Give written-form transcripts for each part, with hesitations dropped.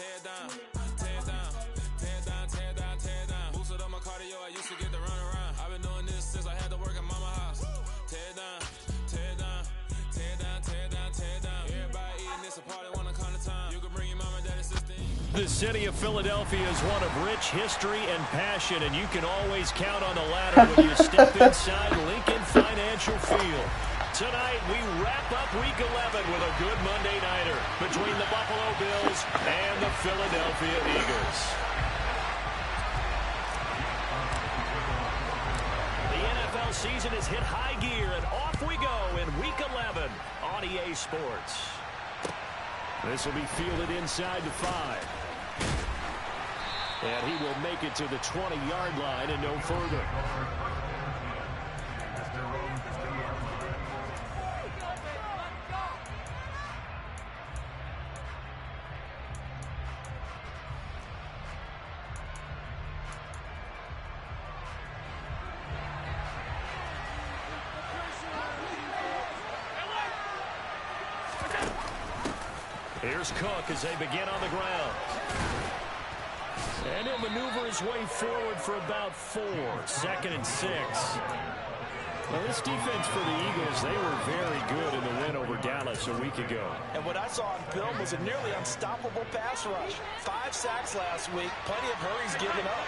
tear it down, tear it down, tear it down, tear it down, tear it down. Boosted up my cardio, I used to get to run around. I've been doing this since I had to work at mama house. Tear it down, tear it down, tear it down, tear it down, tear it down. Everybody eating this a party, one kind of time. You can bring your mama, daddy, sister. The city of Philadelphia is one of rich history and passion, and you can always count on the latter when you step inside Lincoln Financial Field. Tonight, we wrap up Week 11 with a good Monday nighter between the Buffalo Bills and the Philadelphia Eagles. The NFL season has hit high gear, and off we go in Week 11 on EA Sports. This will be fielded inside the 5. And he will make it to the 20-yard line and no further. Here's Cook as they begin on the ground. And he'll maneuver his way forward for about 4. 2nd and 6. Well, this defense for the Eagles, they were very good in the win over Dallas a week ago. And what I saw on film was a nearly unstoppable pass rush. 5 sacks last week, plenty of hurries given up.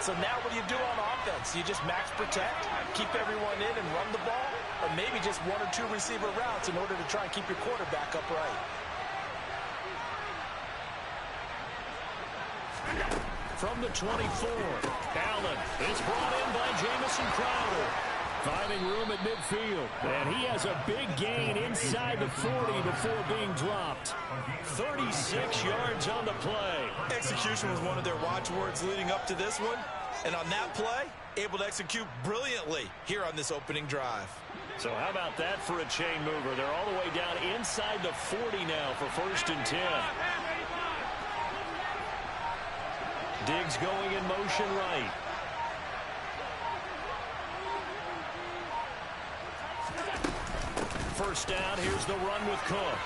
So now what do you do on offense? You just max protect, keep everyone in and run the ball, or maybe just 1 or 2 receiver routes in order to try and keep your quarterback upright. From the 24, Allen is brought in by Jamison Crowder. Finding room at midfield. And he has a big gain inside the 40 before being dropped. 36 yards on the play. Execution was one of their watchwords leading up to this one. And on that play, able to execute brilliantly here on this opening drive. So how about that for a chain mover? They're all the way down inside the 40 now for 1st and 10. Diggs going in motion right. First down, here's the run with Cook.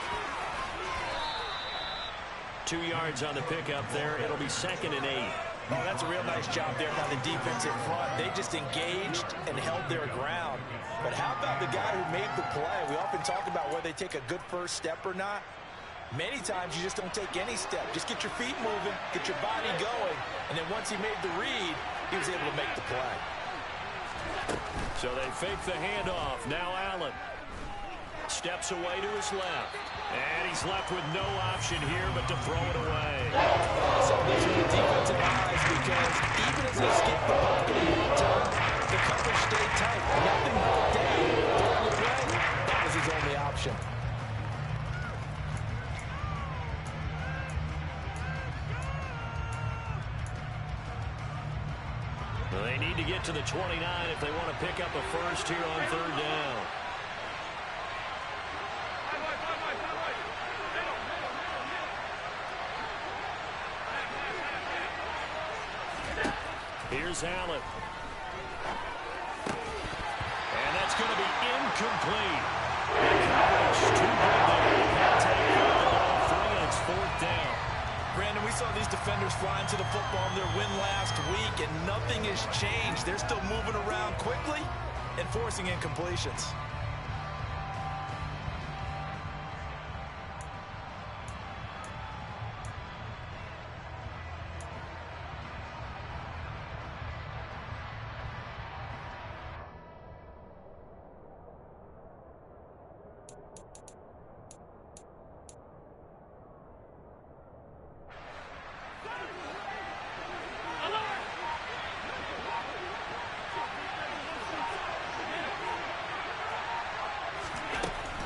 2 yards on the pickup there. It'll be 2nd and 8. Oh, that's a real nice job there by the defense in front. They just engaged and held their ground. But how about the guy who made the play? We often talk about whether they take a good first step or not. Many times you just don't take any step. Just get your feet moving, get your body going, and then once he made the read, he was able to make the play. So they fake the handoff. Now Allen steps away to his left. And he's left with no option here but to throw it away. So those are the defensive eyes because even as they skip the pocket at one time, the coverage stayed tight. Nothing broke down. Throwing it away, that was his only option. They need to get to the 29 if they want to pick up a first here on 3rd down. Here's Allen. And that's going to be incomplete. Coverage too good there. Contact on the ball free, and it's 4th down. Brandon, we saw these defenders flying to the football in their win last week, and nothing has changed. They're still moving around quickly and forcing incompletions.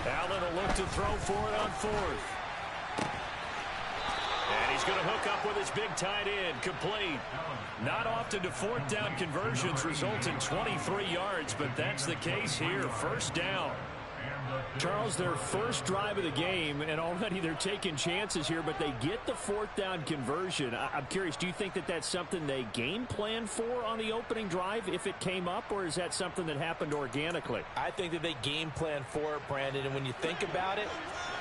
Allen will look to throw for it on 4th. And he's going to hook up with his big tight end. Complete. Not often do 4th down conversions result in 23 yards, but that's the case here. 1st down. Charles, their first drive of the game, and already they're taking chances here, but they get the fourth down conversion. I'm curious, do you think that that's something they game plan for on the opening drive if it came up, or is that something that happened organically? I think that they game plan for it, Brandon, and when you think about it,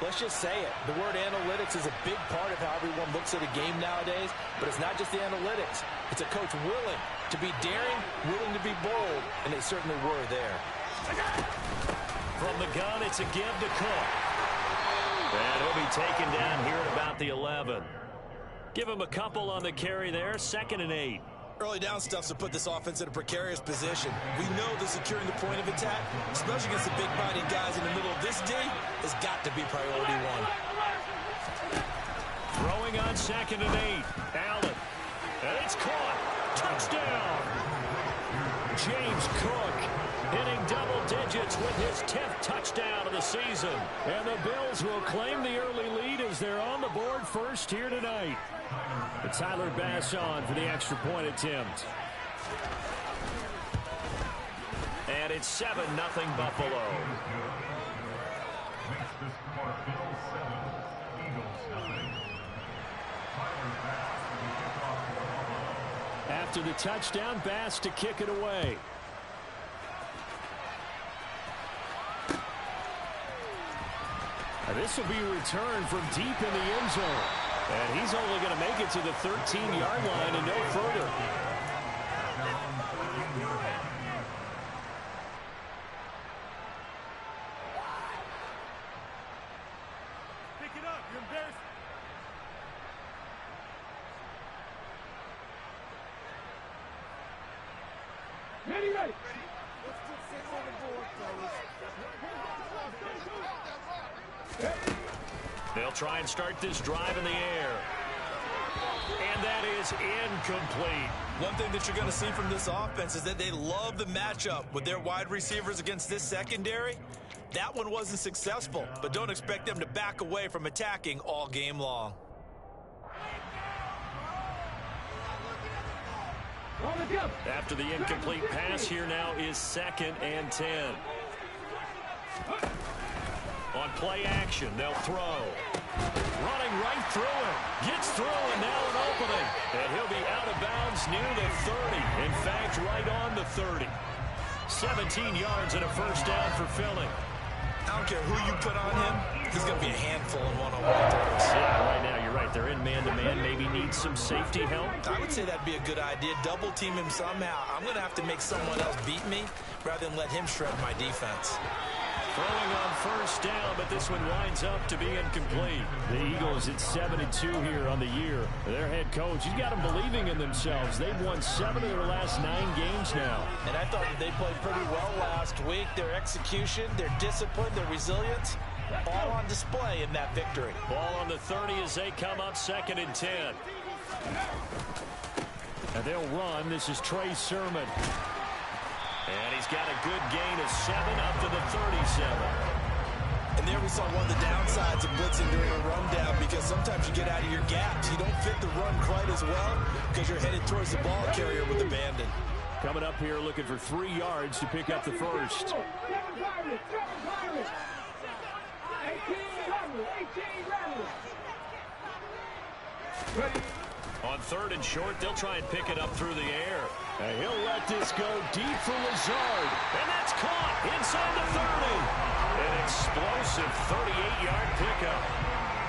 let's just say it. The word analytics is a big part of how everyone looks at a game nowadays, but it's not just the analytics. It's a coach willing to be daring, willing to be bold, and they certainly were there. From the gun, it's a give to Cook. And he'll be taken down here at about the 11. Give him a couple on the carry there, 2nd and 8. Early down stuff's to put this offense in a precarious position. We know that securing the point of attack, especially against the big-bodied guys in the middle of this D, has got to be priority one. Throwing on 2nd and 8. Allen. And it's caught. Touchdown. James Cook hitting double digits with his 10th touchdown of the season. And the Bills will claim the early lead as they're on the board first here tonight. It's Tyler Bass on for the extra point attempt. And it's 7-0 Buffalo. After the touchdown, Bass to kick it away. This will be a return from deep in the end zone. And he's only going to make it to the 13-yard line and no further. Pick it up. You're embarrassed. Ready. Let's put 6 on the board, fellas. They'll try and start this drive in the air. And that is incomplete. One thing that you're going to see from this offense is that they love the matchup with their wide receivers against this secondary. That one wasn't successful, but don't expect them to back away from attacking all game long. After the incomplete pass, here now is 2nd and 10. On play action, they'll throw. Running right through him. Gets through and now an opening. And he'll be out of bounds near the 30. In fact, right on the 30. 17 yards and a first down for Philly. I don't care who you put on him. He's going to be a handful in one-on-one throws. Yeah, right now you're right. They're in man-to-man. Maybe need some safety help. I would say that'd be a good idea. Double team him somehow. I'm going to have to make someone else beat me rather than let him shred my defense. Throwing on first down, but this one winds up to be incomplete. The Eagles at 7-2 here on the year. Their head coach, he's got them believing in themselves. They've won 7 of their last 9 games now. And I thought that they played pretty well last week. Their execution, their discipline, their resilience, all on display in that victory. Ball on the 30 as they come up 2nd and 10. And they'll run. This is Trey Sermon. And he's got a good gain of 7 up to the 37. And there we saw one of the downsides of blitzing during a rundown, because sometimes you get out of your gaps. You don't fit the run quite as well because you're headed towards the ball carrier with abandon. Coming up here looking for 3 yards to pick up the first. On 3rd and short, they'll try and pick it up through the air. And he'll let this go deep for Lazard. And that's caught inside the 30. An explosive 38-yard pickup.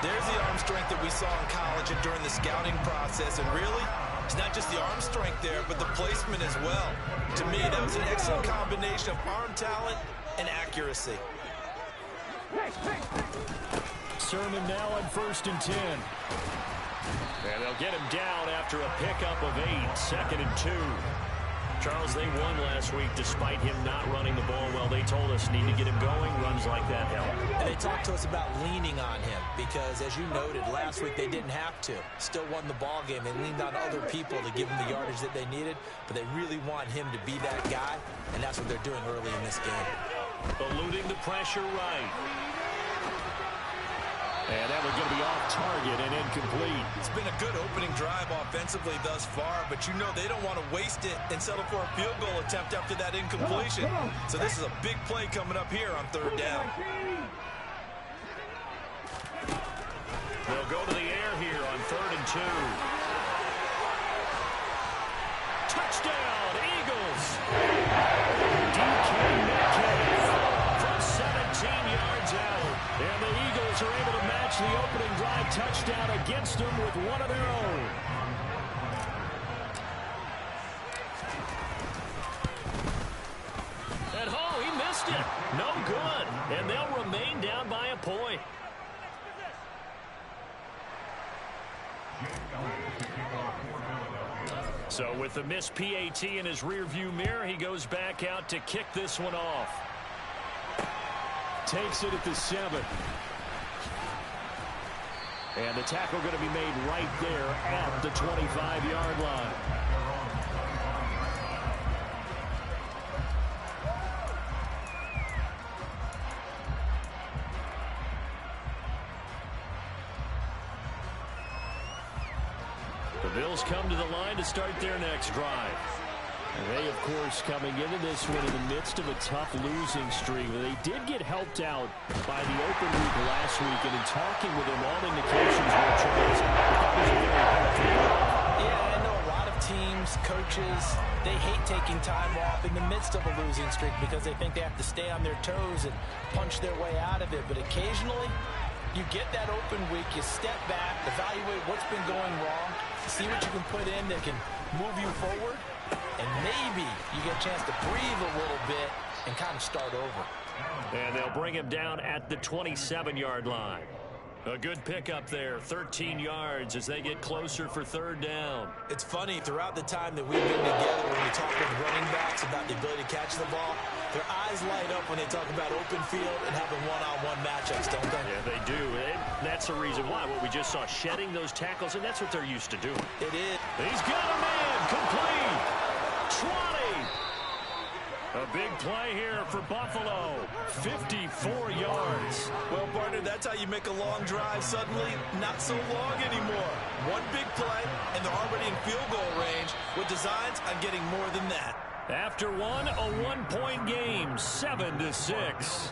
There's the arm strength that we saw in college and during the scouting process. And really, it's not just the arm strength there, but the placement as well. To me, that was an excellent combination of arm talent and accuracy. Sermon now on 1st and 10. And they'll get him down after a pickup of 8, 2nd and 2. Charles, they won last week despite him not running the ball well. They told us need to get him going. Runs like that help. And they talked to us about leaning on him because, as you noted, last week they didn't have to. Still won the ball game. They leaned on other people to give them the yardage that they needed, but they really want him to be that guy, and that's what they're doing early in this game. Eluding the pressure right. And that one's going to be off target and incomplete. It's been a good opening drive offensively thus far, but you know they don't want to waste it and settle for a field goal attempt after that incompletion. So this is a big play coming up here on third down. They'll go to the air here on 3rd and 2. Touchdown, Eagles! DK Metcalf from 17 yards out. And the Eagles are able to match the opening drive touchdown against them with one of their own. And he missed it. No good. And they'll remain down by a point. So with the missed PAT in his rearview mirror, he goes back out to kick this one off. Takes it at the 7. And the tackle going to be made right there at the 25-yard line. The Bills come to the line to start their next drive. And they, of course, coming into this one in the midst of a tough losing streak. They did get helped out by the open week last week, and in talking with them, all indications were Charles. That was a very helpful. Yeah, I know a lot of teams, coaches, they hate taking time off in the midst of a losing streak because they think they have to stay on their toes and punch their way out of it. But occasionally, you get that open week, you step back, evaluate what's been going wrong, see what you can put in that can move you forward, and maybe you get a chance to breathe a little bit and kind of start over. And they'll bring him down at the 27-yard line. A good pickup there, 13 yards as they get closer for third down. It's funny, throughout the time that we've been together, when we talk with running backs about the ability to catch the ball, their eyes light up when they talk about open field and having one-on-one matchups, don't they? Yeah, they do. And that's the reason why. What we just saw, shedding those tackles, and that's what they're used to doing. It is. He's got a man, complete. 20. A big play here for Buffalo. 54 yards. Well, partner, that's how you make a long drive suddenly not so long anymore. One big play, and they're already in field goal range with designs on getting more than that. After one, a one-point game, 7-6.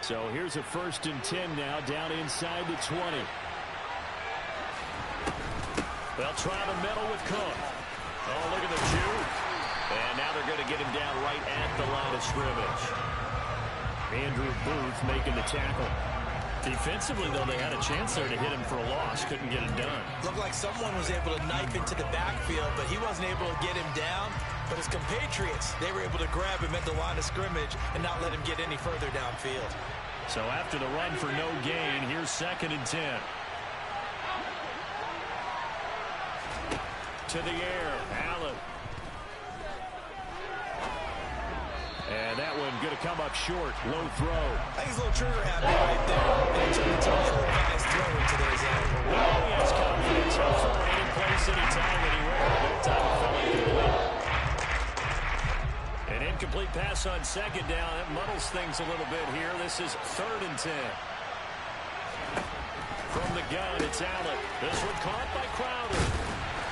So here's a 1st and 10 now, down inside the 20. They'll try the middle with Cook. Oh, look at the juke. And now they're going to get him down right at the line of scrimmage. Andrew Booth making the tackle. Defensively, though, they had a chance there to hit him for a loss. Couldn't get it done. Looked like someone was able to knife into the backfield, but he wasn't able to get him down. But his compatriots, they were able to grab him at the line of scrimmage and not let him get any further downfield. So after the run for no gain, here's 2nd and 10. To the air, Allen. And that one going to come up short. Low throw. I think he's a little trigger happy right there. And he took a nice throw into those hands. Well, he has confidence. He'll throw any place, anytime, anywhere. That time it fell incomplete. An incomplete pass on 2nd down. That muddles things a little bit here. This is 3rd and 10. From the gun, it's Allen. This one caught by Crowder.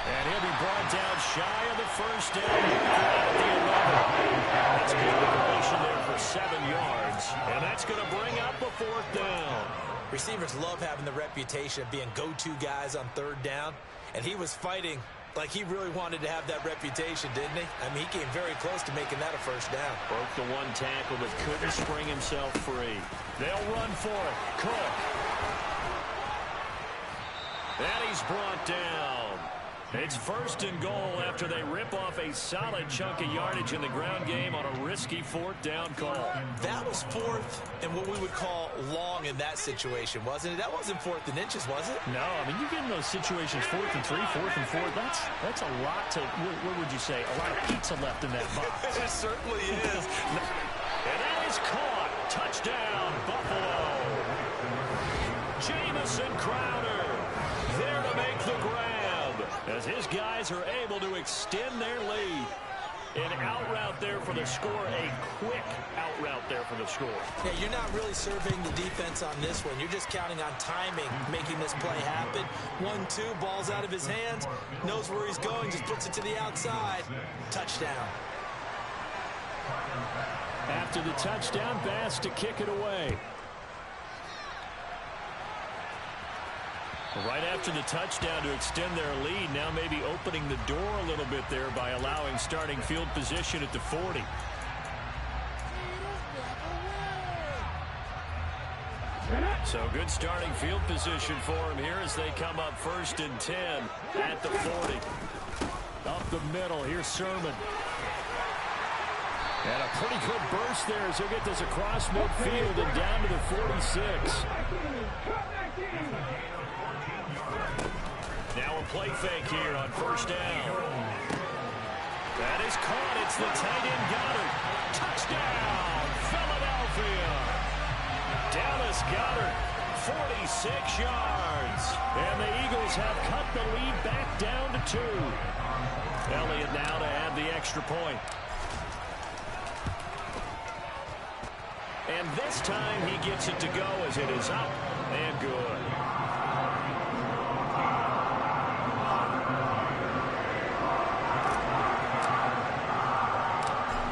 And he'll be brought down shy of the 1st down. At the 11. That's good completion there for 7 yards. And that's going to bring up a 4th down. Receivers love having the reputation of being go-to guys on 3rd down. And he was fighting like he really wanted to have that reputation, didn't he? I mean, he came very close to making that a 1st down. Broke the one tackle, but couldn't spring himself free. They'll run for it. Cook. And he's brought down. It's 1st and goal after they rip off a solid chunk of yardage in the ground game on a risky 4th down call. That was 4th and what we would call long in that situation, wasn't it? That wasn't 4th and inches, was it? No, I mean, you get in those situations 4th and 3, 4th and 4. That's a lot to, what would you say, a lot of pizza left in that box. It certainly is. And that is caught. Touchdown, Buffalo. Jamison Crowder there to make the grab. as his guys are able to extend their lead. An out route there for the score, a quick out route there for the score. Yeah, you're not really surveying the defense on this one. You're just counting on timing, making this play happen. 1-2, ball's out of his hands, knows where he's going, just puts it to the outside. Touchdown. After the touchdown, Bass to kick it away. Right after the touchdown to extend their lead, now maybe opening the door a little bit there by allowing starting field position at the 40. So good starting field position for him here as they come up 1st and 10 at the 40. Up the middle, here's Sermon. And a pretty good burst there as he'll get this across midfield and down to the 46. Now a play fake here on 1st down. That is caught. It's the tight end Goddard. Touchdown, Philadelphia. Dallas Goddard, 46 yards. And the Eagles have cut the lead back down to 2. Elliott now to add the extra point. And this time he gets it to go as it is up and good.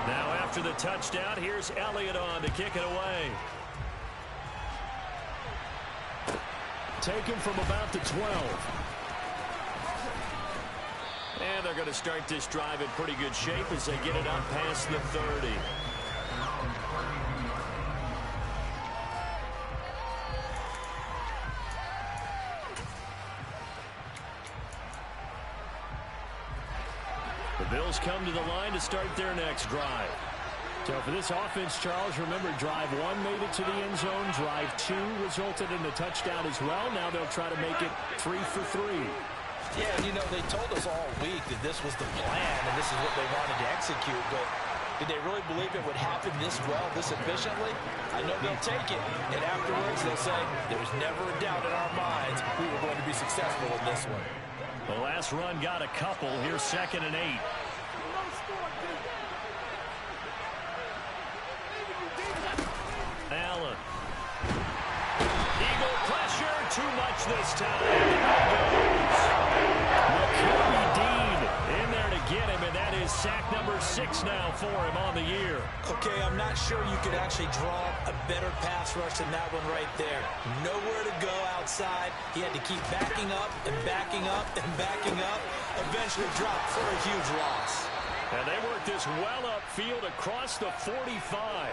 Now after the touchdown, here's Elliott on to kick it away. Taken from about the 12. And they're going to start this drive in pretty good shape as they get it up past the 30. The Bills come to the line to start their next drive. So for this offense, Charles, remember drive 1 made it to the end zone. Drive 2 resulted in a touchdown as well. Now they'll try to make it 3 for 3. Yeah, and you know, they told us all week that this was the plan and this is what they wanted to execute, but did they really believe it would happen this well, this efficiently? I know they'll take it, and afterwards they'll say, there was never a doubt in our minds we were going to be successful in this one. The last run got a couple. Here's 2nd and 8. Allen. Eagle pressure, too much this time. McCurry Dean in there to get him, and that is sack number 6 now for him on the year. Okay, I'm not sure you could actually draw a better pass rush than that one right there. Nowhere to go outside. He had to keep backing up and backing up and backing up. Eventually dropped for a huge loss. And they worked this well upfield across the 45.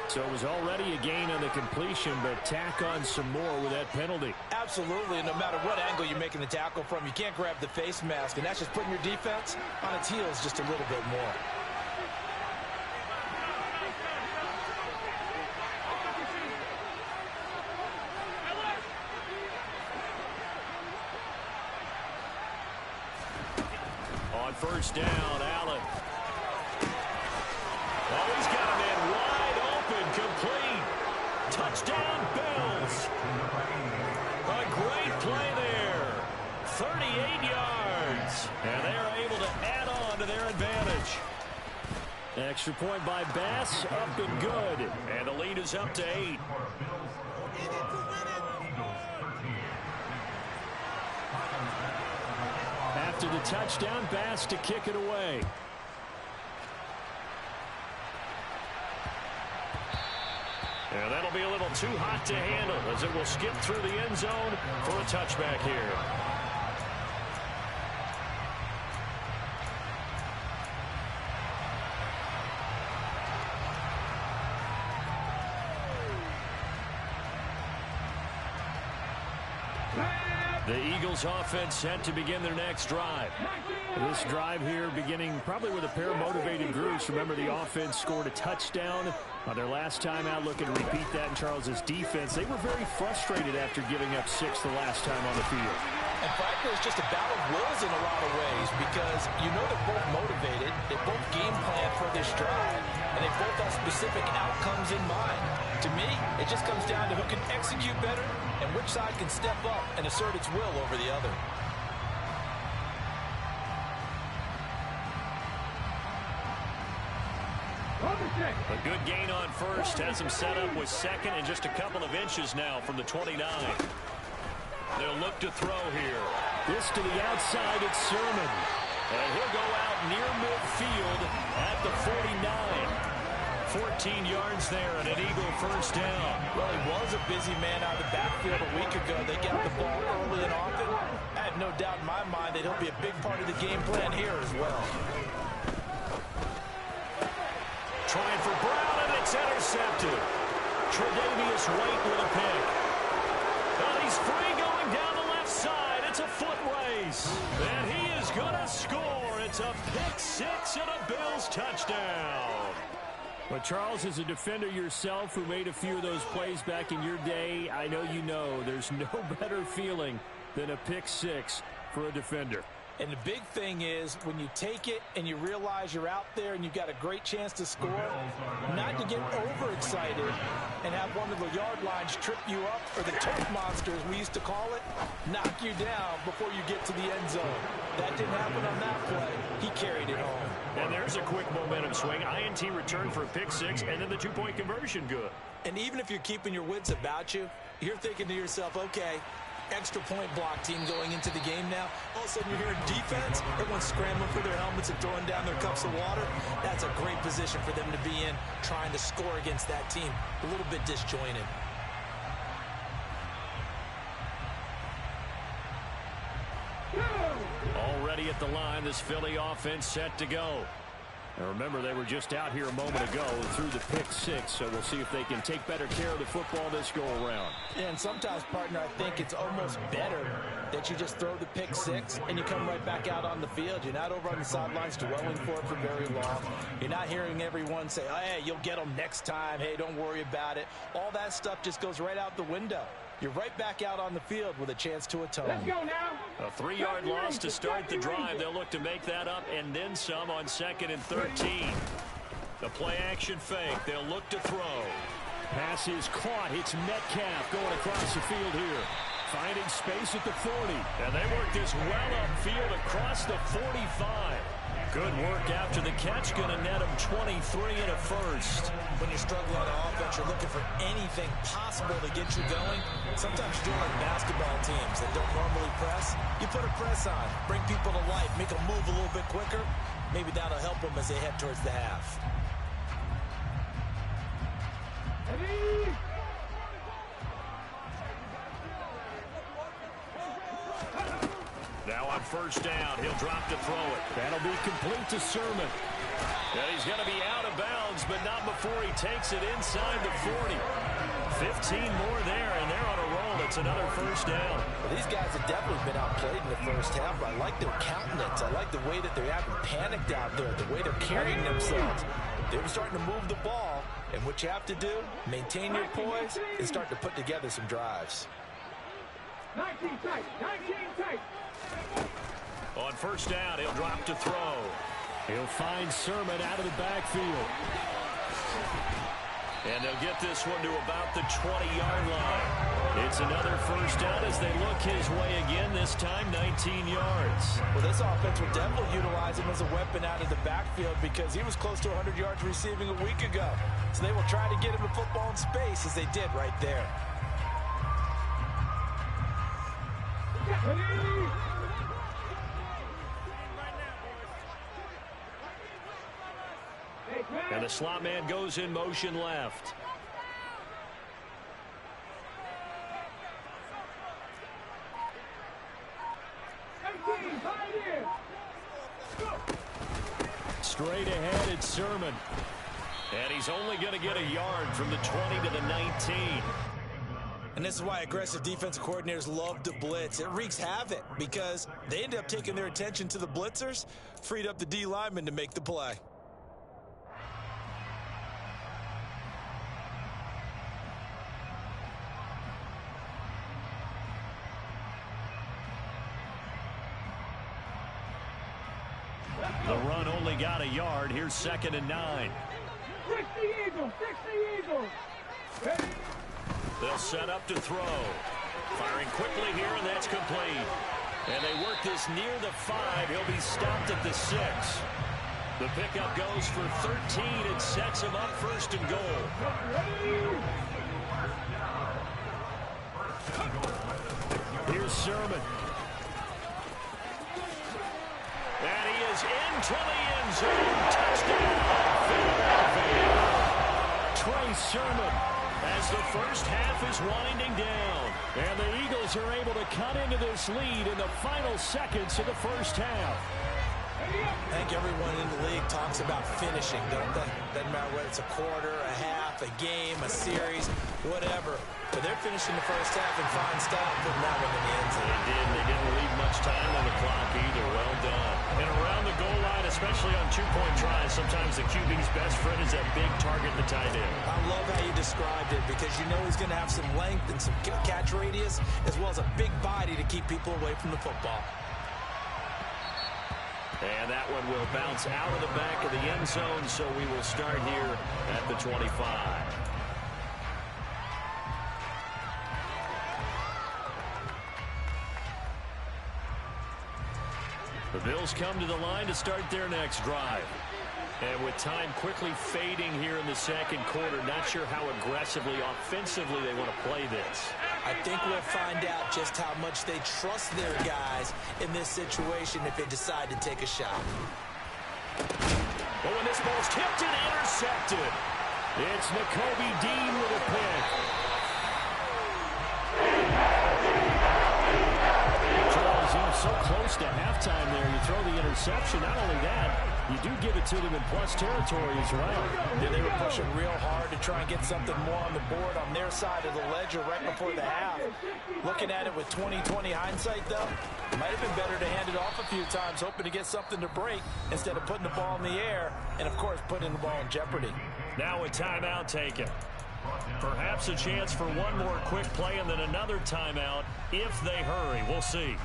So it was already a gain on the completion, but tack on some more with that penalty. Absolutely, and no matter what angle you're making the tackle from, you can't grab the face mask, and that's just putting your defense on its heels just a little bit more. On 1st down, Allen. Oh, he's got a man wide open, complete. Touchdown, Bills. A great play there. 38 yards. And they're able to add on to their advantage. Extra point by Bass, up and good. And the lead is up to 8. After the touchdown, Bass to kick it away. And that'll be a little too hot to handle as it will skip through the end zone for a touchback here. The Eagles offense set to begin their next drive. This drive here beginning probably with a pair of motivated groups. Remember, the offense scored a touchdown on their last time out. Looking to repeat that in Charles's defense. They were very frustrated after giving up 6 the last time on the field. And frankly, it's just a battle of wills in a lot of ways because you know they're both motivated, they both game plan for this drive, and they both have specific outcomes in mind. To me, it just comes down to who can execute better and which side can step up and assert its will over the other. A good gain on first has him set up with second and just a couple of inches now from the 29. They'll look to throw here. This to the outside, it's Sermon. And he'll go out near midfield at the 49. 14 yards there and an Eagle first down. Well, he was a busy man out of the backfield a week ago. They got the ball early and often. I have no doubt in my mind that he'll be a big part of the game plan here as well. Trying for Brown, and it's intercepted. Tre'Davious White with a pick. And he's free going down the left side. It's a foot race. And he is going to score. It's a pick six and a Bills touchdown. But Charles, as a defender yourself who made a few of those plays back in your day, I know you know there's no better feeling than a pick six for a defender. And the big thing is when you take it and you realize you're out there and you've got a great chance to score, not to get overexcited and have one of the yard lines trip you up, or the turf monster, as we used to call it, knock you down before you get to the end zone. That didn't happen on that play. He carried it home. And there's a quick momentum swing. INT return for a pick six, and then the two-point conversion good. And even if you're keeping your wits about you, you're thinking to yourself, okay, extra point block team going into the game now. All of a sudden you're hearing defense. Everyone's scrambling for their helmets and throwing down their cups of water. That's a great position for them to be in, trying to score against that team. A little bit disjointed. Already at the line, this Philly offense set to go. And remember, they were just out here a moment ago and threw the pick six, so we'll see if they can take better care of the football this go-around. Yeah, and sometimes, partner, I think it's almost better that you just throw the pick six and you come right back out on the field. You're not over on the sidelines dwelling for it for very long. You're not hearing everyone say, oh, hey, you'll get them next time. Hey, don't worry about it. All that stuff just goes right out the window. You're right back out on the field with a chance to atone. Let's go now. A 3-yard loss to start the drive. They'll look to make that up and then some on 2nd and 13. The play-action fake. They'll look to throw. Pass is caught. It's Metcalf going across the field here. Finding space at the 40. And they work this well upfield across the 45. Good work after the catch. Going to net him 23 and a first. When you're struggling on offense, you're looking for anything possible to get you going. Sometimes you're doing like basketball teams that don't normally press. You put a press on, bring people to life, make them move a little bit quicker. Maybe that'll help them as they head towards the half. Now on first down, he'll drop to throw it. That'll be complete to Sermon. And he's going to be out of bounds, but not before he takes it inside the 40. 15 more there, and they're on a roll. It's another first down. Well, these guys have definitely been outplayed in the first half. I like their countenance. I like the way that they haven't panicked out there, the way they're carrying themselves. They're starting to move the ball, and what you have to do, maintain your poise and start to put together some drives. 19 tight, 19 tight. On first down, he'll drop to throw. He'll find Sermon out of the backfield. And they'll get this one to about the 20-yard line. It's another first down as they look his way again, this time 19 yards. Well, this offense will definitely utilize him as a weapon out of the backfield because he was close to 100 yards receiving a week ago. So they will try to get him the football in space as they did right there. And the slot man goes in motion left. Straight ahead, it's Sermon. And he's only going to get a yard from the 20 to the 19. And this is why aggressive defensive coordinators love to blitz. It wreaks havoc because they end up taking their attention to the blitzers, freed up the D lineman to make the play. The run only got a yard. Here's 2nd and 9. Fix the Eagles, fix the Eagles. Ready? They'll set up to throw. Firing quickly here, and that's complete. And they work this near the 5. He'll be stopped at the 6. The pickup goes for 13 and sets him up first and goal. Here's Sermon. And he is into the end zone. Touchdown, Philadelphia. Trey Sermon as the first half is winding down. And the Eagles are able to cut into this lead in the final seconds of the first half. I think everyone in the league talks about finishing, don't they? Doesn't matter whether it's a quarter, a half, a game, a series, whatever. But they're finishing the first half in fine style, putting that one in the end zone. They didn't leave much time on the clock either. Well done. And around the goal line, especially on two-point tries, sometimes the QB's best friend is that big target in the tight end. I love how you described it because you know he's going to have some length and some catch radius as well as a big body to keep people away from the football. And that one will bounce out of the back of the end zone, so we will start here at the 25. The Bills come to the line to start their next drive. And with time quickly fading here in the second quarter, not sure how aggressively, offensively they want to play this. I think we'll find out just how much they trust their guys in this situation if they decide to take a shot. But when this ball's tipped and intercepted, it's Nakobe Dean with a pick. Charles, so close to halftime there. You throw the interception. Not only that, you do give it to them in plus territory as well. Yeah, they were pushing real hard to try and get something more on the board on their side of the ledger right before the half. Looking at it with 20/20 hindsight, though, it might have been better to hand it off a few times, hoping to get something to break instead of putting the ball in the air and, of course, putting the ball in jeopardy. Now a timeout taken. Perhaps a chance for one more quick play and then another timeout if they hurry. We'll see.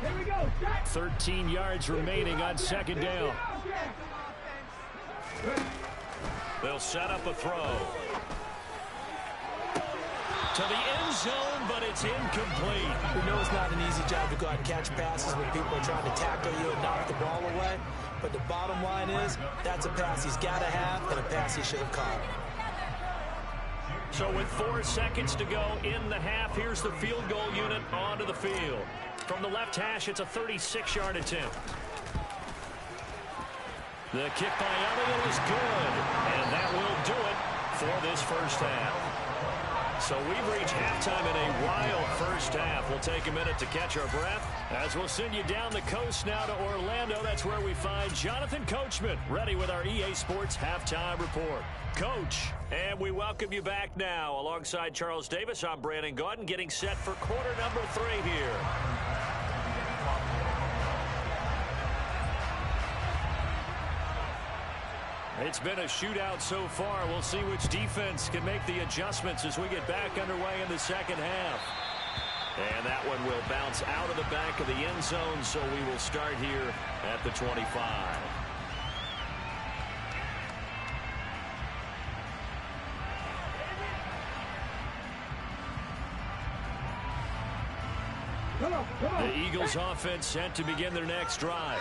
Here we go. 13 yards remaining on second down. They'll set up a throw. To the end zone, but it's incomplete. We know it's not an easy job to go out and catch passes when people are trying to tackle you and knock the ball away. But the bottom line is, that's a pass he's got to have and a pass he should have caught. So with 4 seconds to go in the half, here's the field goal unit onto the field. From the left hash, it's a 36-yard attempt. The kick by Elliott is good, and that will do it for this first half. So we've reached halftime in a wild first half. We'll take a minute to catch our breath as we'll send you down the coast now to Orlando. That's where we find Jonathan Coachman ready with our EA Sports Halftime Report. Coach, and we welcome you back now. Alongside Charles Davis, I'm Brandon Gaudin, getting set for quarter number 3 here. It's been a shootout so far. We'll see which defense can make the adjustments as we get back underway in the second half. And that one will bounce out of the back of the end zone, so we will start here at the 25. The Eagles offense set to begin their next drive.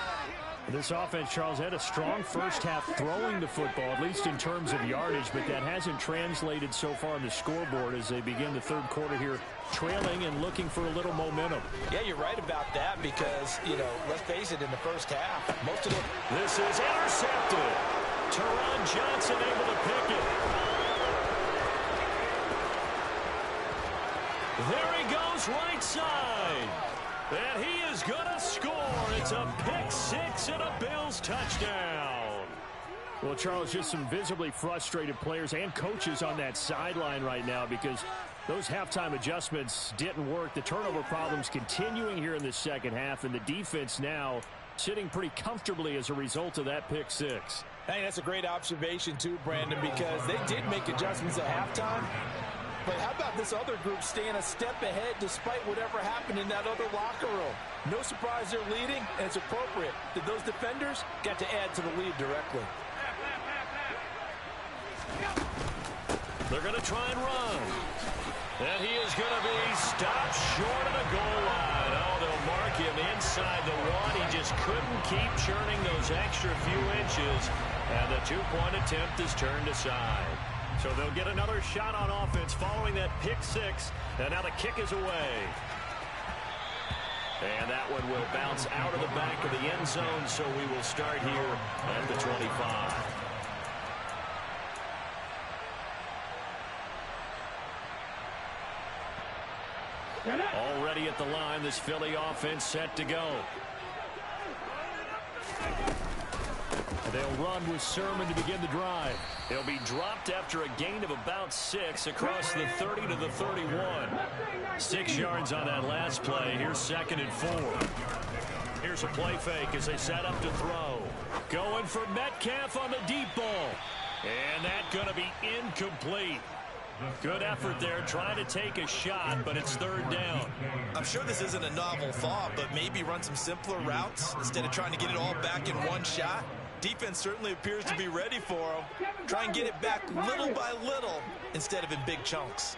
This offense, Charles, had a strong first half throwing the football, at least in terms of yardage, but that hasn't translated so far on the scoreboard as they begin the third quarter here, trailing and looking for a little momentum. Yeah, you're right about that because, let's face it, in the first half, most of the... This is intercepted. Teron Johnson able to pick it. There he goes, right side. And he is going to score. It's a pick six and a Bills touchdown. Well, Charles, just some visibly frustrated players and coaches on that sideline right now because those halftime adjustments didn't work. The turnover problems continuing here in the second half, and the defense now sitting pretty comfortably as a result of that pick six. Hey, that's a great observation too, Brandon, because they did make adjustments at halftime. But how about this other group staying a step ahead despite whatever happened in that other locker room? No surprise they're leading, and it's appropriate that those defenders got to add to the lead directly. They're going to try and run. And he is going to be stopped short of the goal line. Oh, they'll mark him inside the one. He just couldn't keep churning those extra few inches. And the two-point attempt is turned aside. So they'll get another shot on offense following that pick six. And now the kick is away. And that one will bounce out of the back of the end zone. So we will start here at the 25. Already at the line, this Philly offense set to go. They'll run with Sermon to begin the drive. They'll be dropped after a gain of about 6 across the 30 to the 31. 6 yards on that last play. Here's 2nd and 4. Here's a play fake as they set up to throw. Going for Metcalf on the deep ball. And that's going to be incomplete. Good effort there, trying to take a shot, but it's 3rd down. I'm sure this isn't a novel thought, but maybe run some simpler routes instead of trying to get it all back in one shot. Defense certainly appears to be ready for him. Try and get it back little by little instead of in big chunks.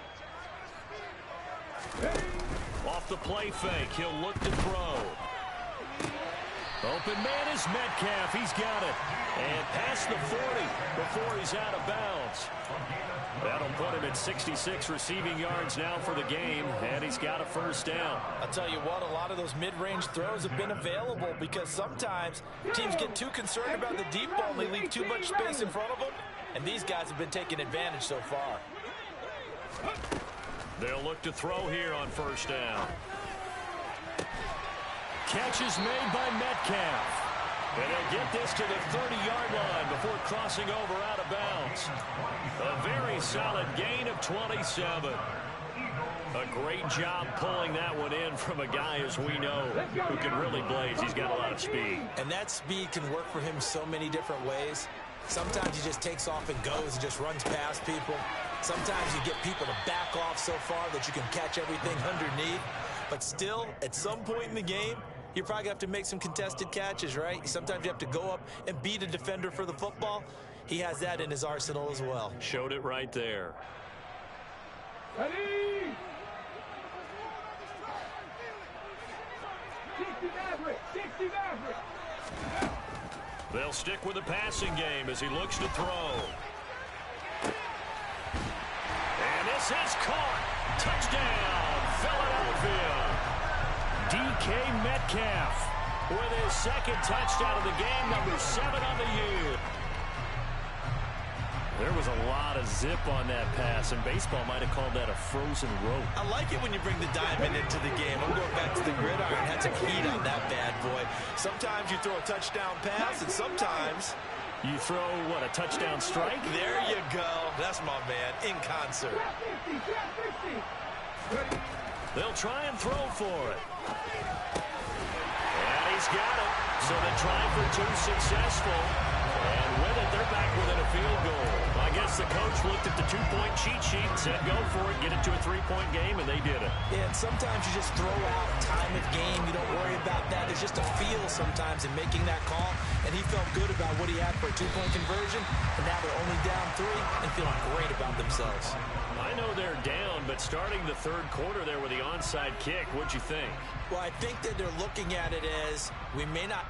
Off the play fake, he'll look to throw. Open man is Metcalf. He's got it. And past the 40 before he's out of bounds. That'll put him at 66 receiving yards now for the game, and he's got a 1st down. I'll tell you what, a lot of those mid-range throws have been available because sometimes teams get too concerned about the deep ball and they leave too much space in front of them, and these guys have been taking advantage so far. They'll look to throw here on 1st down. Catch is made by Metcalf. And he'll get this to the 30-yard line before crossing over out of bounds. A very solid gain of 27. A great job pulling that one in from a guy, as we know, who can really blaze. He's got a lot of speed. And that speed can work for him so many different ways. Sometimes he just takes off and goes and just runs past people. Sometimes you get people to back off so far that you can catch everything underneath. But still, at some point in the game, you probably have to make some contested catches, right? Sometimes you have to go up and beat a defender for the football. He has that in his arsenal as well. Showed it right there. Ready? 60 Maverick, 60 Maverick. They'll stick with the passing game as he looks to throw. And this is caught. Touchdown, Philadelphia. DK Metcalf with his 2nd touchdown of the game, number 7 on the year. There was a lot of zip on that pass, and baseball might have called that a frozen rope. I like it when you bring the diamond into the game. I'm going back to the gridiron. Had some heat on that bad boy. Sometimes you throw a touchdown pass, and sometimes you throw, what, a touchdown strike? There you go. That's my man, in concert. They'll try and throw for it. And he's got it. So they try for 2 successful. And with it, they're back within a field goal. I guess the coach looked at the 2-point cheat sheet and said, go for it, get it to a 3-point game, and they did it. Yeah, and sometimes you just throw out time of game. You don't worry about that. There's just a feel sometimes in making that call. And he felt good about what he had for a 2-point conversion. And now they're only down 3 and feeling great about themselves. I know they're down, but starting the 3rd quarter there with the onside kick, what'd you think? Well, I think that they're looking at it as we may not.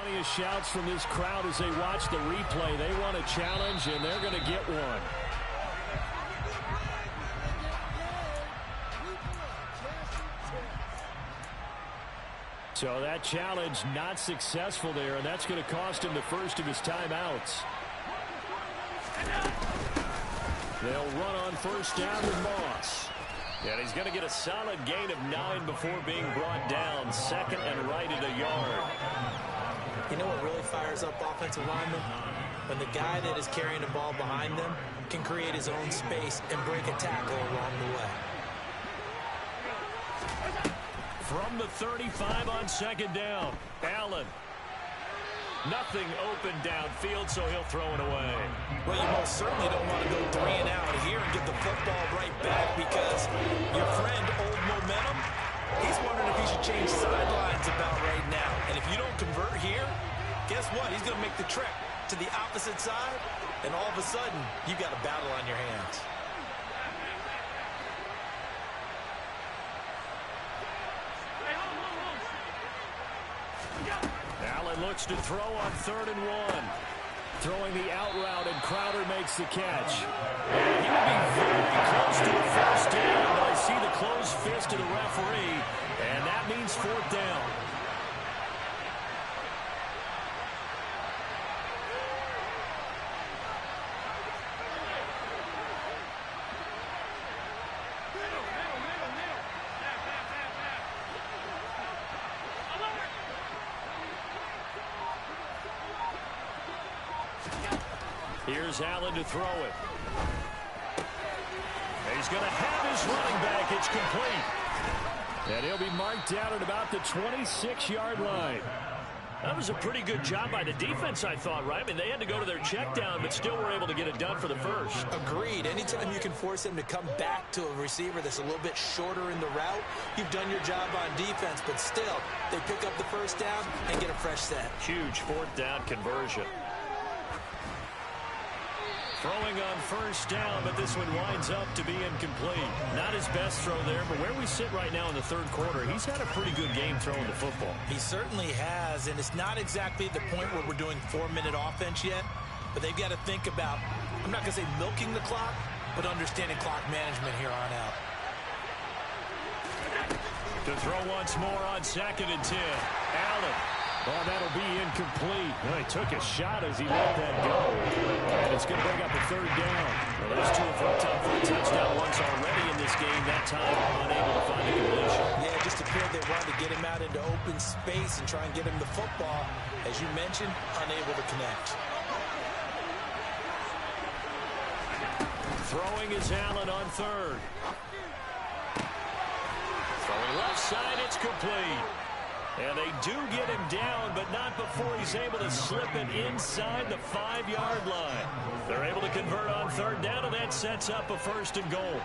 Plenty of shouts from this crowd as they watch the replay. They want a challenge, and they're going to get one. So that challenge not successful there, and that's going to cost him the first of his timeouts. They'll run on 1st down with Moss. And he's going to get a solid gain of 9 before being brought down. 2nd and right at a yard. You know what really fires up offensive linemen? When the guy that is carrying the ball behind them can create his own space and break a tackle along the way. From the 35 on 2nd down, Allen. Nothing open downfield, so he'll throw it away. Well, you most certainly don't want to go 3 and out here and get the football right back because your friend, Old Momentum, he's wondering if he should change sidelines about right now. And if you don't convert here, guess what? He's going to make the trek to the opposite side, and all of a sudden, you've got a battle on your hands. Allen looks to throw on 3rd and 1. Throwing the out route, and Crowder makes the catch. And he will be very close to a first down, but I see the closed fist of the referee, and that means 4th down. Here's Allen to throw it. He's going to have his running back. It's complete. And he'll be marked down at about the 26-yard line. That was a pretty good job by the defense, I thought, right? I mean, they had to go to their check down, but still were able to get it done for the first. Agreed. Anytime you can force him to come back to a receiver that's a little bit shorter in the route, you've done your job on defense, but still, they pick up the first down and get a fresh set. Huge 4th down conversion. Throwing on 1st down, but this one winds up to be incomplete. Not his best throw there, but where we sit right now in the 3rd quarter, he's had a pretty good game throwing the football. He certainly has, and it's not exactly at the point where we're doing 4-minute offense yet, but they've got to think about, I'm not going to say milking the clock, but understanding clock management here on out. To throw once more on 2nd and 10. Allen. Oh, that'll be incomplete. Well, he took a shot as he let that go. And it's going to bring up a 3rd down. Well, those two have hooked up for a touchdown once already in this game. That time, unable to find a completion. Yeah, just appeared they wanted to get him out into open space and try and get him the football. As you mentioned, unable to connect. Throwing is Allen on 3rd. Throwing left side, it's complete. And they do get him down, but not before he's able to slip it inside the 5-yard line. They're able to convert on 3rd down, and that sets up a 1st and goal.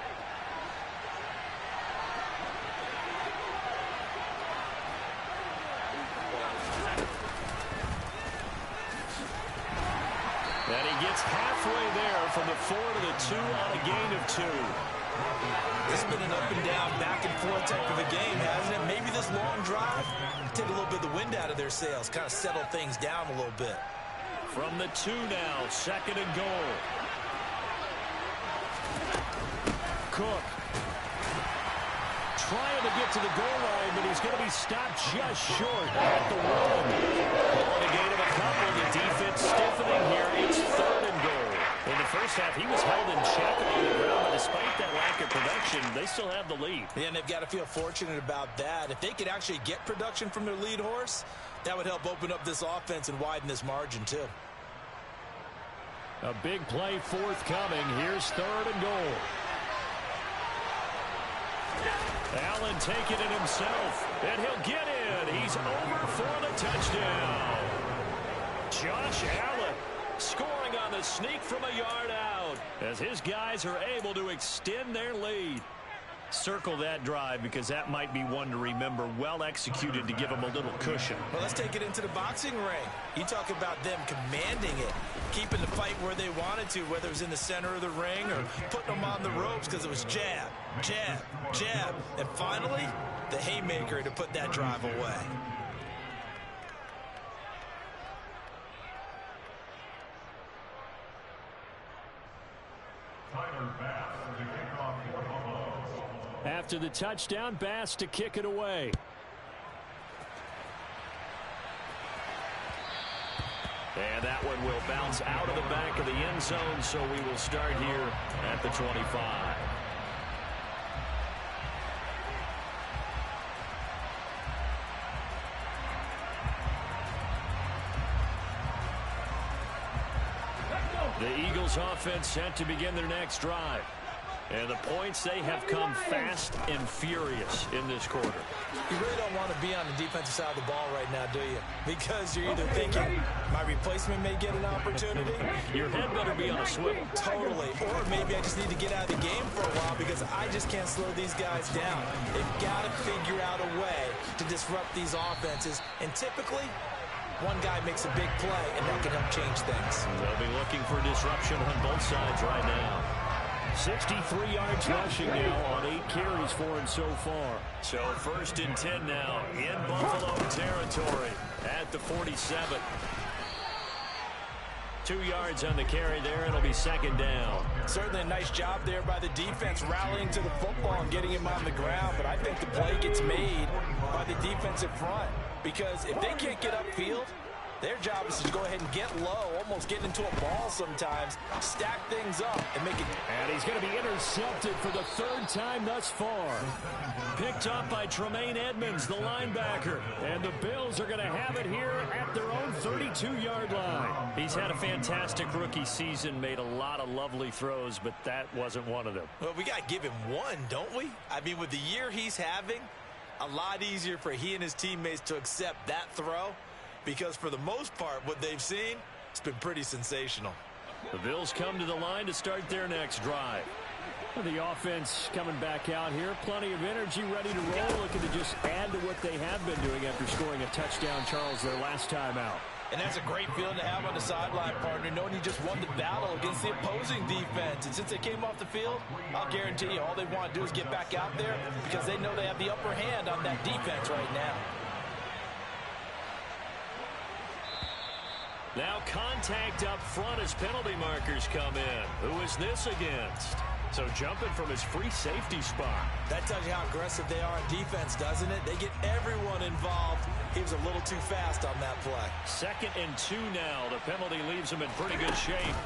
And he gets halfway there from the 4 to the 2 on a gain of 2. This has been an up-and-down, back-and-forth type of a game, hasn't it? Maybe this long drive take a little bit of the wind out of their sails, kind of settle things down a little bit. From the 2 now, 2nd and goal. Cook. Trying to get to the goal line, but he's going to be stopped just short at the 1. On a gain of a couple, the defense stiffening here. It's 3rd and goal. In the first half, he was held in check on the ground, but despite that lack of production, they still have the lead. Yeah, and they've got to feel fortunate about that. If they could actually get production from their lead horse, that would help open up this offense and widen this margin, too. A big play forthcoming. Here's 3rd and goal. Allen taking it himself, and he'll get in. He's over for the touchdown. Josh Allen scoring on the sneak from a yard out as his guys are able to extend their lead. Circle that drive because that might be one to remember. Well executed to give them a little cushion. Well, let's take it into the boxing ring. You talk about them commanding it, keeping the fight where they wanted to, whether it was in the center of the ring or putting them on the ropes because it was jab, jab, jab, and finally the haymaker to put that drive away. After the touchdown, Bass to kick it away. And that one will bounce out of the back of the end zone, so we will start here at the 25. The Eagles offense set to begin their next drive. And the points, they have come fast and furious in this quarter. You really don't want to be on the defensive side of the ball right now, do you? Because you're either thinking, my replacement may get an opportunity. Your head better be on a swivel. Totally. Or maybe I just need to get out of the game for a while because I just can't slow these guys down. They've got to figure out a way to disrupt these offenses. And typically, one guy makes a big play, and that can help change things. They'll be looking for disruption on both sides right now. 63 yards rushing now on 8 carries for him so far. So 1st and 10 now in Buffalo territory at the 47. 2 yards on the carry there. It'll be 2nd down. Certainly a nice job there by the defense rallying to the football and getting him on the ground. But I think the play gets made by the defensive front. Because if they can't get upfield, their job is to go ahead and get low, almost get into a ball sometimes, stack things up, and make it. And he's going to be intercepted for the 3rd time thus far. Picked up by Tremaine Edmonds, the linebacker. And the Bills are going to have it here at their own 32-yard line. He's had a fantastic rookie season, made a lot of lovely throws, but that wasn't one of them. Well, we got to give him one, don't we? I mean, with the year he's having, a lot easier for he and his teammates to accept that throw. Because for the most part, what they've seen, it's been pretty sensational. The Bills come to the line to start their next drive. The offense coming back out here. Plenty of energy, ready to roll, looking to just add to what they have been doing after scoring a touchdown, Charles, their last time out. And that's a great feeling to have on the sideline, partner, knowing you just won the battle against the opposing defense. And since they came off the field, I'll guarantee you all they want to do is get back out there because they know they have the upper hand on that defense right now. Now contact up front as penalty markers come in. Who is this against? So jumping from his free safety spot. That tells you how aggressive they are on defense, doesn't it? They get everyone involved. He was a little too fast on that play. 2nd and 2 now. The penalty leaves him in pretty good shape.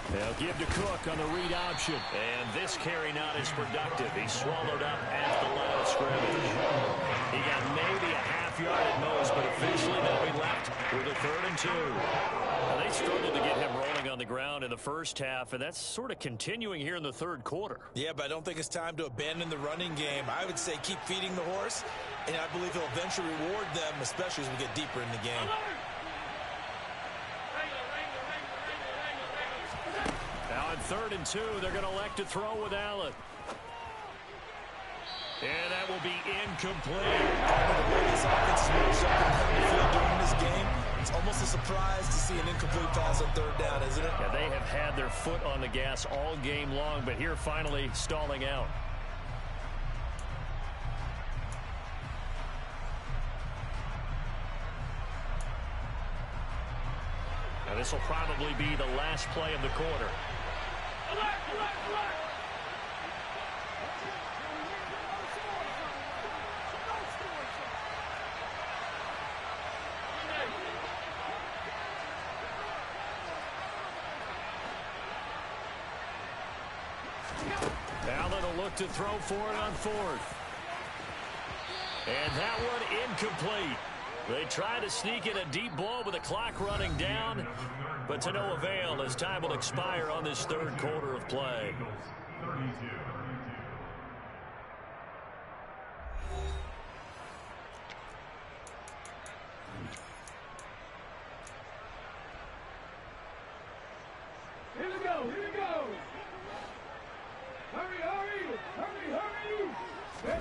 They'll give to Cook on the read option. And this carry not as productive. He's swallowed up at the line of scrimmage. He got maybe a half yard at most, but officially they'll be left with a 3rd and 2. Now, they struggled to get him rolling on the ground in the first half, and that's sort of continuing here in the 3rd quarter. Yeah, but I don't think it's time to abandon the running game. I would say keep feeding the horse, and I believe he'll eventually reward them, especially as we get deeper in the game. Now on 3rd and 2, they're going to elect to throw with Allen. And that will be incomplete. The way this offense is moving up and down the field during this game, it's almost a surprise to see an incomplete pass on 3rd down, isn't it? Yeah, they have had their foot on the gas all game long, but here finally stalling out. Now this will probably be the last play of the quarter. Allen will look to throw for it on 4th. And that one incomplete. They try to sneak in a deep ball with the clock running down, but to no avail as time will expire on this 3rd quarter of play. Here we go, here we go. Hurry, hurry, hurry, hurry.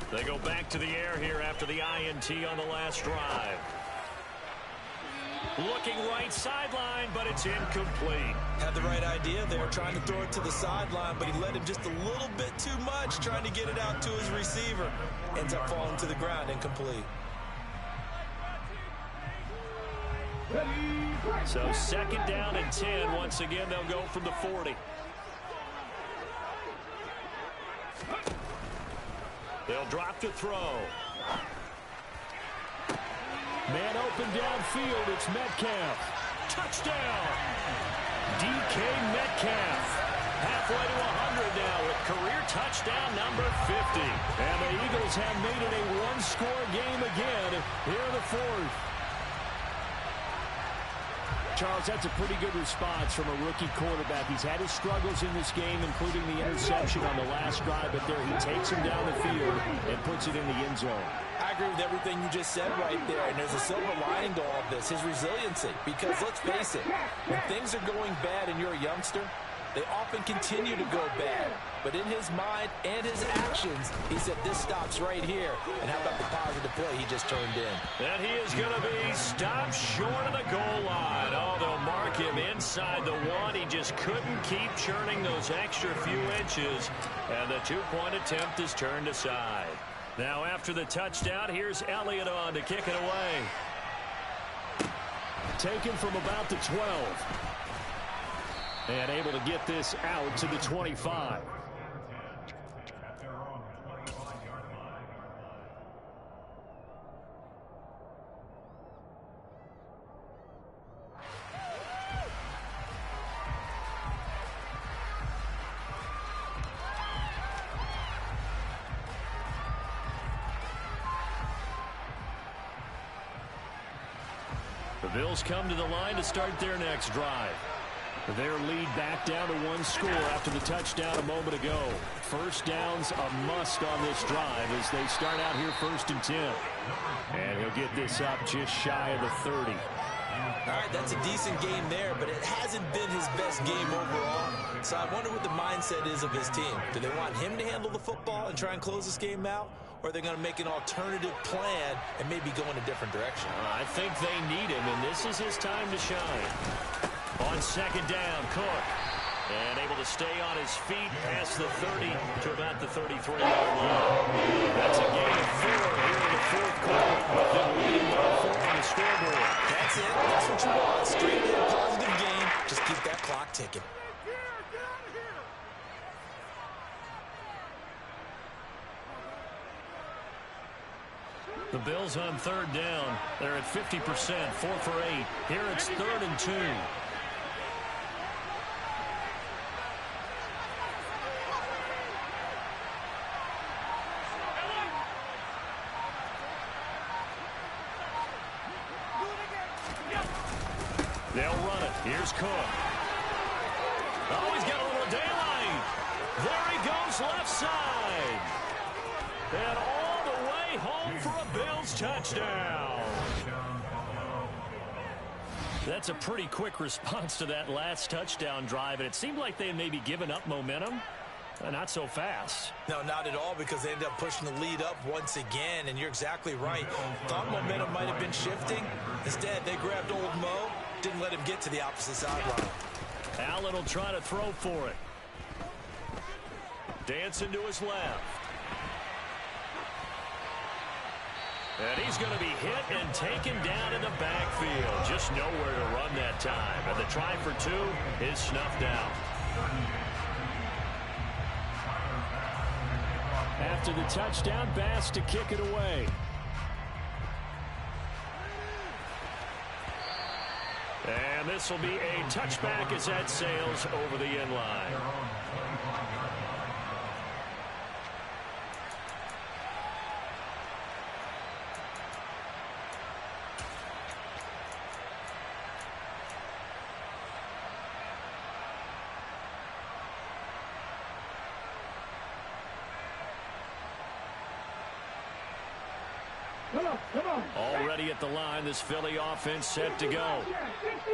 They go back to the air here after the INT on the last drive. Looking right sideline, but it's incomplete. Had the right idea there, trying to throw it to the sideline, but he let him just a little bit too much, trying to get it out to his receiver. Ends up falling to the ground, incomplete. So 2nd down and 10. Once again, they'll go from the 40. They'll drop to throw. Man open downfield. It's Metcalf. Touchdown. DK Metcalf. Halfway to 100 now with career touchdown number 50. And the Eagles have made it a one-score game again here in the 4th. Charles, that's a pretty good response from a rookie quarterback. He's had his struggles in this game, including the interception on the last drive, but there he takes him down the field and puts it in the end zone. I agree with everything you just said right there, and there's a silver lining to all of this, his resiliency. Because let's face it, when things are going bad and you're a youngster, They often continue to go bad. But in his mind and his actions, he said this stops right here. And how about the positive play he just turned in? And he is going to be stopped short of the goal line. Oh, they'll mark him inside the one. He just couldn't keep churning those extra few inches. And the two-point attempt is turned aside. Now after the touchdown, here's Elliott on to kick it away. Taken from about the 12. And able to get this out to the 25. The Bills come to the line to start their next drive. Their lead back down to one score after the touchdown a moment ago. First down's a must on this drive as they start out here 1st and 10. And he'll get this up just shy of the 30. All right, that's a decent game there, but it hasn't been his best game overall. So I wonder what the mindset is of his team. Do they want him to handle the football and try and close this game out? Or are they going to make an alternative plan and maybe go in a different direction? I think they need him, and this is his time to shine. On second down, Cook. And able to stay on his feet past the 30 to about the 33-yard line. That's a gain of 4 here in the fourth quarter. With them leading by 4 on the scoreboard. That's it. That's what you want. Straight in, positive game. Just keep that clock ticking. The Bills on third down. They're at 50%, 4 for 8. Here it's 3rd and 2. They'll run it. Here's Cook. Oh, he's got a little daylight. There he goes left side. And all the way home for a Bills touchdown. That's a pretty quick response to that last touchdown drive, and it seemed like they had maybe given up momentum. Not so fast. No, not at all, because they ended up pushing the lead up once again, and you're exactly right. Thought momentum might have been shifting. Instead, they grabbed old Mo, didn't let him get to the opposite sideline. Allen will try to throw for it. Dancing to his left. And he's going to be hit and taken down in the backfield. Just nowhere to run that time. And the try for 2 is snuffed out. After the touchdown, Bass to kick it away. And this will be a touchback as that sails over the end line. Already at the line, this Philly offense set to go.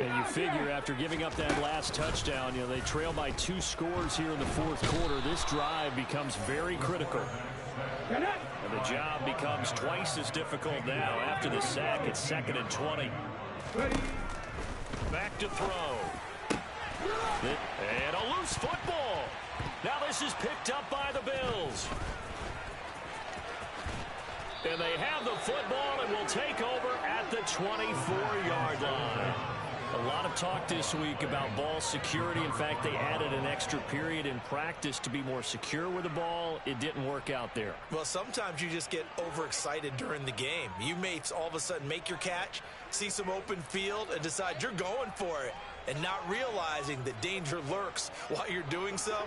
And you figure after giving up that last touchdown, they trail by 2 scores here in the fourth quarter. This drive becomes very critical. And the job becomes twice as difficult now. After the sack, it's 2nd and 20. Back to throw. And a loose football. Now this is picked up by the Bills. And they have the football and will take over at the 24-yard line. A lot of talk this week about ball security. In fact, they added an extra period in practice to be more secure with the ball. It didn't work out there. Well, sometimes you just get overexcited during the game. You may all of a sudden make your catch, see some open field, and decide you're going for it, and not realizing that danger lurks while you're doing so.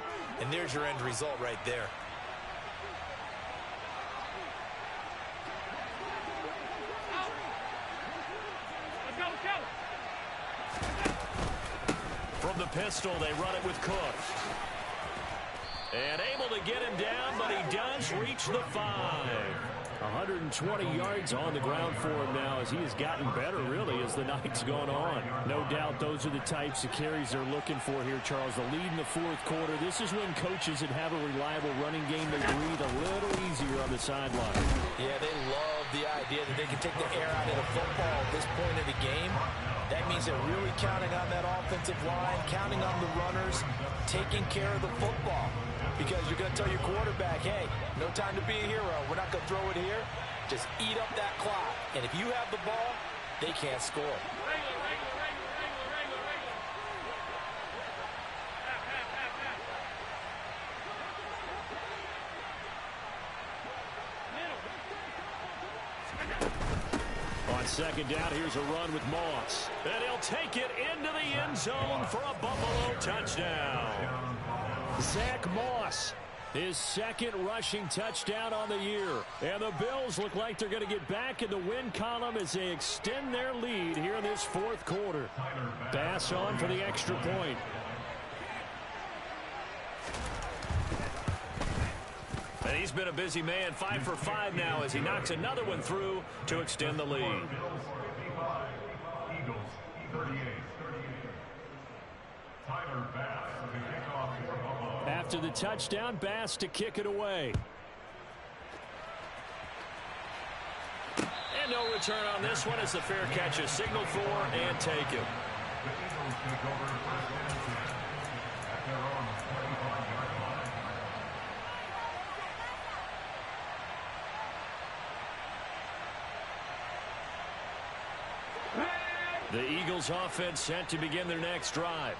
And there's your end result right there. From the pistol, they run it with Cook. And able to get him down, but he does reach the 5. 120 yards on the ground for him now as he has gotten better, really, as the night's gone on. No doubt those are the types of carries they're looking for here, Charles. The lead in the fourth quarter. This is when coaches that have a reliable running game, they breathe a little easier on the sideline. Yeah, they love the idea that they can take the air out of the football at this point of the game. That means they're really counting on that offensive line, counting on the runners, taking care of the football. Because you're going to tell your quarterback, hey, no time to be a hero. We're not going to throw it here. Just eat up that clock. And if you have the ball, they can't score. On second down, here's a run with Moss. And he'll take it into the end zone for a Buffalo touchdown. Zach Moss, his second rushing touchdown on the year. And the Bills look like they're going to get back in the win column as they extend their lead here in this fourth quarter. Bass on for the extra point. And he's been a busy man, 5 for 5 now as he knocks another one through to extend the lead. After the touchdown, Bass to kick it away. And no return on this one as the fair catch is signaled for and taken. The Eagles offense set to begin their next drive.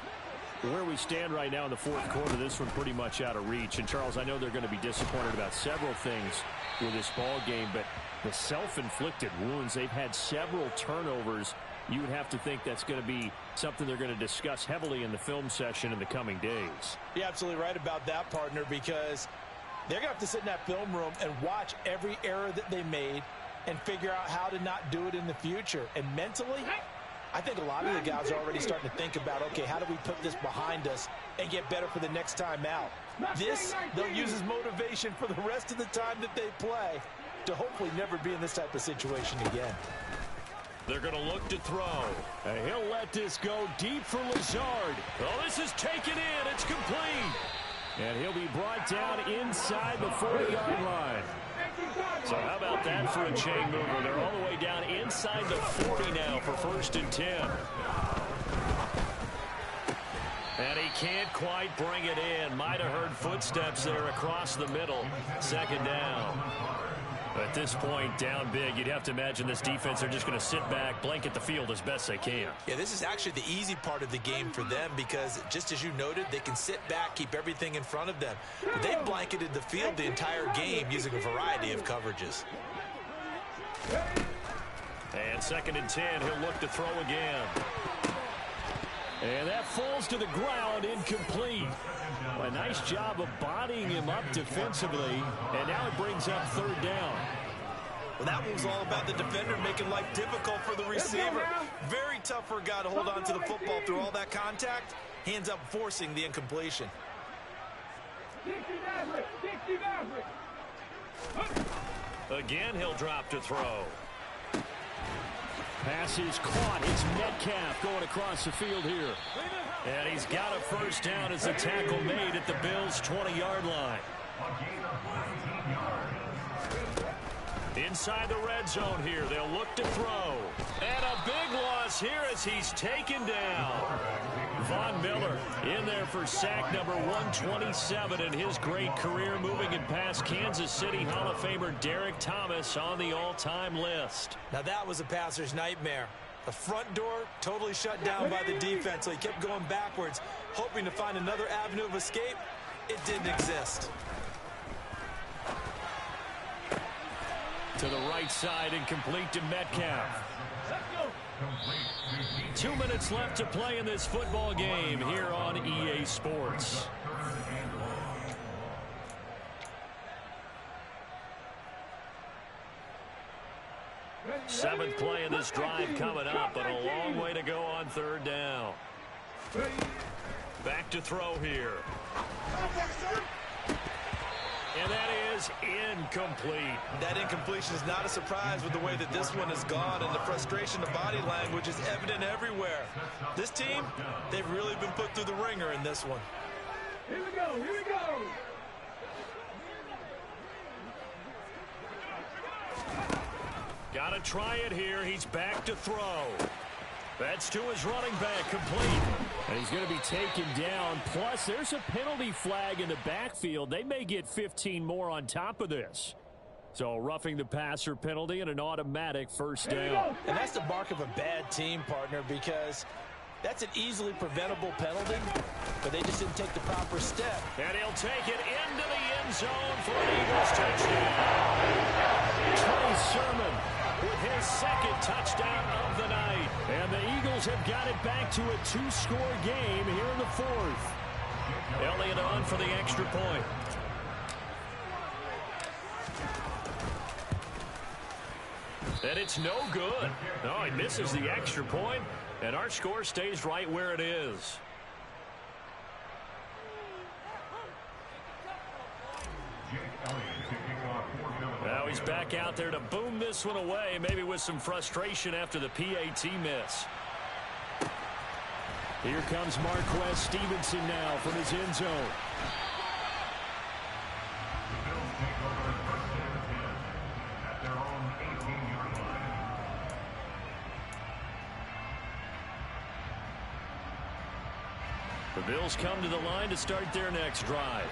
Where we stand right now in the fourth quarter, this one pretty much out of reach. And, Charles, I know they're going to be disappointed about several things with this ball game, but the self-inflicted wounds, they've had several turnovers. You would have to think that's going to be something they're going to discuss heavily in the film session in the coming days. You're absolutely right about that, partner, because they're going to have to sit in that film room and watch every error that they made and figure out how to not do it in the future. And mentally, I think a lot of the guys are already starting to think about, okay, how do we put this behind us and get better for the next time out? This, they'll use as motivation for the rest of the time that they play to hopefully never be in this type of situation again. They're going to look to throw. And he'll let this go deep for Lazard. Oh, this is taken in. It's complete. And he'll be brought down inside the 40-yard line. So how about that for a chain mover? They're all the way down inside the 40 now for 1st and 10. And he can't quite bring it in. Might have heard footsteps there across the middle. 2nd down. At this point, down big, you'd have to imagine this defense are just going to sit back, blanket the field as best they can. Yeah, this is actually the easy part of the game for them because, just as you noted, they can sit back, keep everything in front of them. But they've blanketed the field the entire game using a variety of coverages. And 2nd and 10, he'll look to throw again. And that falls to the ground, incomplete. A nice job of bodying him up defensively, and now it brings up 3rd down. Well, that was all about the defender making life difficult for the receiver. Very tough for a guy to hold on to the football through all that contact. Hands up, forcing the incompletion. Again, he'll drop to throw. Pass is caught. It's Metcalf going across the field here. And he's got a 1st down as the tackle made at the Bills' 20-yard line. Inside the red zone here, they'll look to throw. And a big loss here as he's taken down. Von Miller in there for sack number 127 in his great career, moving it past Kansas City Hall of Famer Derek Thomas on the all-time list. Now that was a passer's nightmare. The front door totally shut down by the defense, so he kept going backwards, hoping to find another avenue of escape. It didn't exist. To the right side and complete to Metcalf. 2 minutes left to play in this football game here on EA Sports. Seventh play in this drive coming up, but a long way to go on 3rd down. Back to throw here. And that was incomplete. That incompletion is not a surprise with the way that this one has gone, and the frustration, the body language is evident everywhere. This team, they've really been put through the ringer in this one. Here we go, here we go. Got to try it here. He's back to throw. That's to his running back, complete. And he's going to be taken down. Plus, there's a penalty flag in the backfield. They may get 15 more on top of this. So, roughing the passer penalty and an automatic first down. And that's the mark of a bad team, partner, because that's an easily preventable penalty, but they just didn't take the proper step. And he'll take it into the end zone for an Eagles touchdown. Trey Sermon with his second touchdown of the night. And the Eagles have got it back to a 2-score game here in the fourth. Elliott on for the extra point. And it's no good. No, he misses the extra point, and our score stays right where it is. Now he's back out there to boom this one away, maybe with some frustration after the PAT miss. Here comes Marquez Stevenson now from his end zone. The Bills come to the line to start their next drive.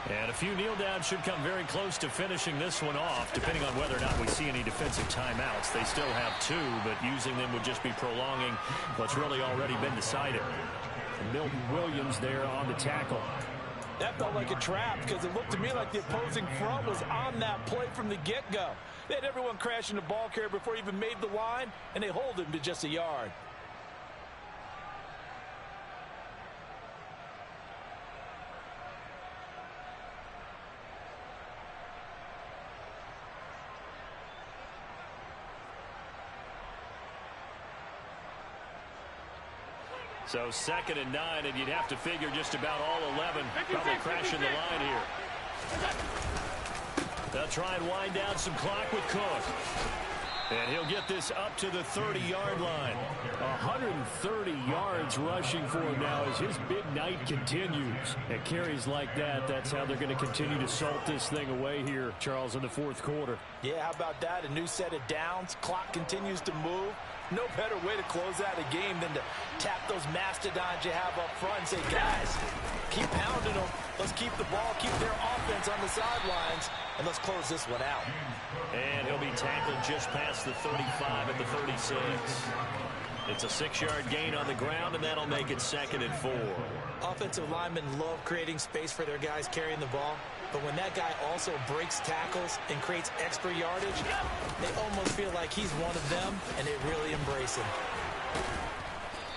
And a few kneel downs should come very close to finishing this one off, depending on whether or not we see any defensive timeouts. They still have 2, but using them would just be prolonging what's really already been decided. And Milton Williams there on the tackle. That felt like a trap because it looked to me like the opposing front was on that play from the get-go. They had everyone crashing the ball carrier before he even made the line, and they hold him to just a yard. So 2nd and 9, and you'd have to figure just about all 11 probably crashing the line here. They'll try and wind down some clock with Cook. And he'll get this up to the 30-yard line. 130 yards rushing for him now as his big night continues. At carries like that, that's how they're going to continue to salt this thing away here, Charles, in the fourth quarter. Yeah, how about that? A new set of downs. Clock continues to move. No better way to close out a game than to tap those mastodons you have up front and say, guys, keep pounding them. Let's keep the ball, keep their offense on the sidelines, and let's close this one out. And he'll be tackled just past the 35 at the 36. It's a 6-yard gain on the ground, and that'll make it 2nd and 4. Offensive linemen love creating space for their guys carrying the ball. But when that guy also breaks tackles and creates extra yardage, they almost feel like he's one of them, and they really embrace him.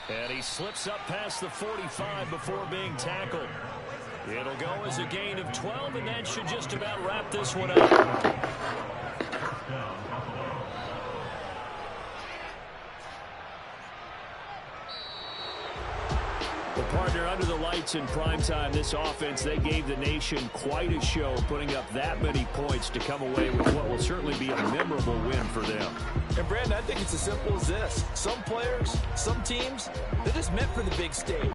And he slips up past the 45 before being tackled. It'll go as a gain of 12, and that should just about wrap this one up. Well, partner, under the lights in primetime, this offense, they gave the nation quite a show, putting up that many points to come away with what will certainly be a memorable win for them. And, Brandon, I think it's as simple as this. Some players, some teams, they're just meant for the big stage.